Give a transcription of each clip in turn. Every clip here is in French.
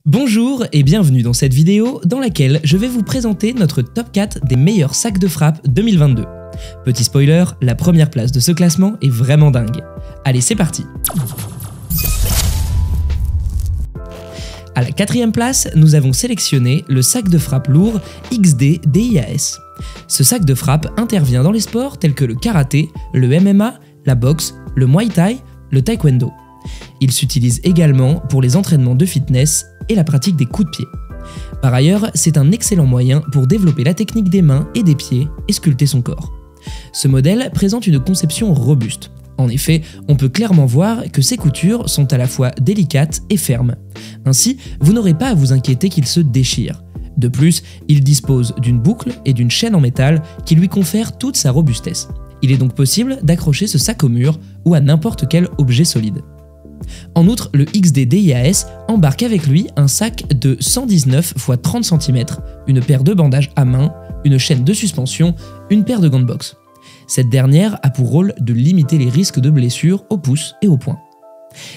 Bonjour et bienvenue dans cette vidéo dans laquelle je vais vous présenter notre top 4 des meilleurs sacs de frappe 2022. Petit spoiler, la première place de ce classement est vraiment dingue. Allez, c'est parti! À la quatrième place, nous avons sélectionné le sac de frappe lourd XD DIAS. Ce sac de frappe intervient dans les sports tels que le karaté, le MMA, la boxe, le muay thai, le taekwondo. Il s'utilise également pour les entraînements de fitness et la pratique des coups de pied. Par ailleurs, c'est un excellent moyen pour développer la technique des mains et des pieds et sculpter son corps. Ce modèle présente une conception robuste. En effet, on peut clairement voir que ses coutures sont à la fois délicates et fermes. Ainsi, vous n'aurez pas à vous inquiéter qu'il se déchire. De plus, il dispose d'une boucle et d'une chaîne en métal qui lui confèrent toute sa robustesse. Il est donc possible d'accrocher ce sac au mur ou à n'importe quel objet solide. En outre, le XD DIAS embarque avec lui un sac de 119 x 30 cm, une paire de bandages à main, une chaîne de suspension, une paire de gants de boxe. Cette dernière a pour rôle de limiter les risques de blessures au pouce et au poing.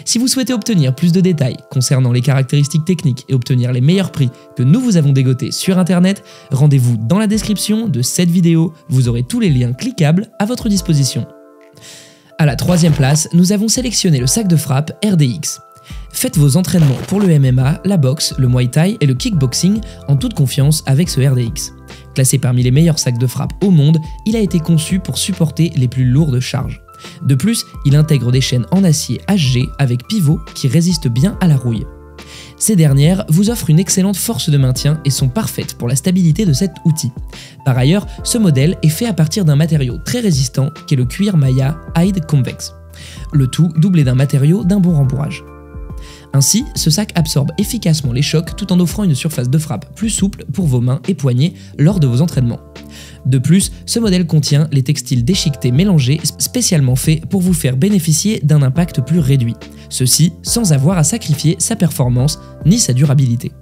Si vous souhaitez obtenir plus de détails concernant les caractéristiques techniques et obtenir les meilleurs prix que nous vous avons dégotés sur internet, rendez-vous dans la description de cette vidéo, vous aurez tous les liens cliquables à votre disposition. À la troisième place, nous avons sélectionné le sac de frappe RDX. Faites vos entraînements pour le MMA, la boxe, le muay thai et le kickboxing en toute confiance avec ce RDX. Classé parmi les meilleurs sacs de frappe au monde, il a été conçu pour supporter les plus lourdes charges. De plus, il intègre des chaînes en acier HG avec pivot qui résistent bien à la rouille. Ces dernières vous offrent une excellente force de maintien et sont parfaites pour la stabilité de cet outil. Par ailleurs, ce modèle est fait à partir d'un matériau très résistant qui est le cuir Maya Hide Convex. Le tout doublé d'un matériau d'un bon rembourrage. Ainsi, ce sac absorbe efficacement les chocs tout en offrant une surface de frappe plus souple pour vos mains et poignets lors de vos entraînements. De plus, ce modèle contient les textiles déchiquetés mélangés spécialement faits pour vous faire bénéficier d'un impact plus réduit. Ceci sans avoir à sacrifier sa performance ni sa durabilité.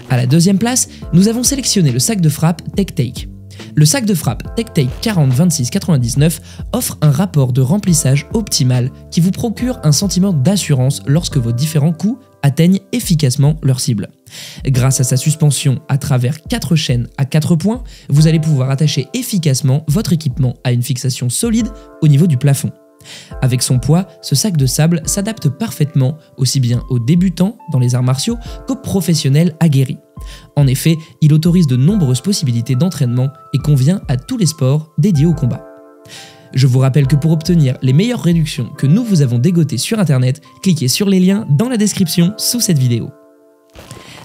À la deuxième place, nous avons sélectionné le sac de frappe TechTake. Le sac de frappe TechTake 40-26-99 offre un rapport de remplissage optimal qui vous procure un sentiment d'assurance lorsque vos différents coups atteignent efficacement leur cible. Grâce à sa suspension à travers 4 chaînes à 4 points, vous allez pouvoir attacher efficacement votre équipement à une fixation solide au niveau du plafond. Avec son poids, ce sac de sable s'adapte parfaitement aussi bien aux débutants dans les arts martiaux qu'aux professionnels aguerris. En effet, il autorise de nombreuses possibilités d'entraînement et convient à tous les sports dédiés au combat. Je vous rappelle que pour obtenir les meilleures réductions que nous vous avons dégotées sur internet, cliquez sur les liens dans la description sous cette vidéo.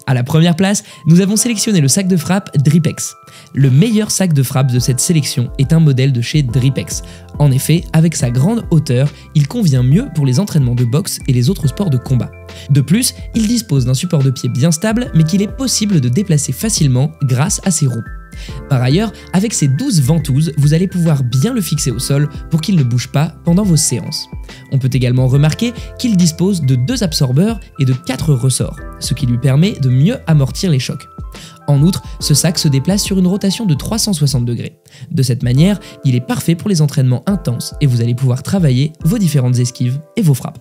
À la première place, nous avons sélectionné le sac de frappe Dripex. Le meilleur sac de frappe de cette sélection est un modèle de chez Dripex. En effet, avec sa grande hauteur, il convient mieux pour les entraînements de boxe et les autres sports de combat. De plus, il dispose d'un support de pied bien stable, mais qu'il est possible de déplacer facilement grâce à ses roues. Par ailleurs, avec ses 12 ventouses, vous allez pouvoir bien le fixer au sol pour qu'il ne bouge pas pendant vos séances. On peut également remarquer qu'il dispose de 2 absorbeurs et de 4 ressorts, ce qui lui permet de mieux amortir les chocs. En outre, ce sac se déplace sur une rotation de 360 degrés. De cette manière, il est parfait pour les entraînements intenses et vous allez pouvoir travailler vos différentes esquives et vos frappes.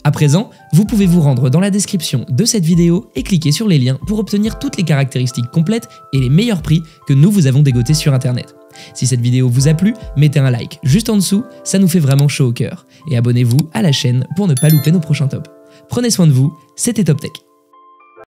À présent, vous pouvez vous rendre dans la description de cette vidéo et cliquer sur les liens pour obtenir toutes les caractéristiques complètes et les meilleurs prix que nous vous avons dégotés sur internet. Si cette vidéo vous a plu, mettez un like juste en dessous, ça nous fait vraiment chaud au cœur. Et abonnez-vous à la chaîne pour ne pas louper nos prochains tops. Prenez soin de vous, c'était Top Tech.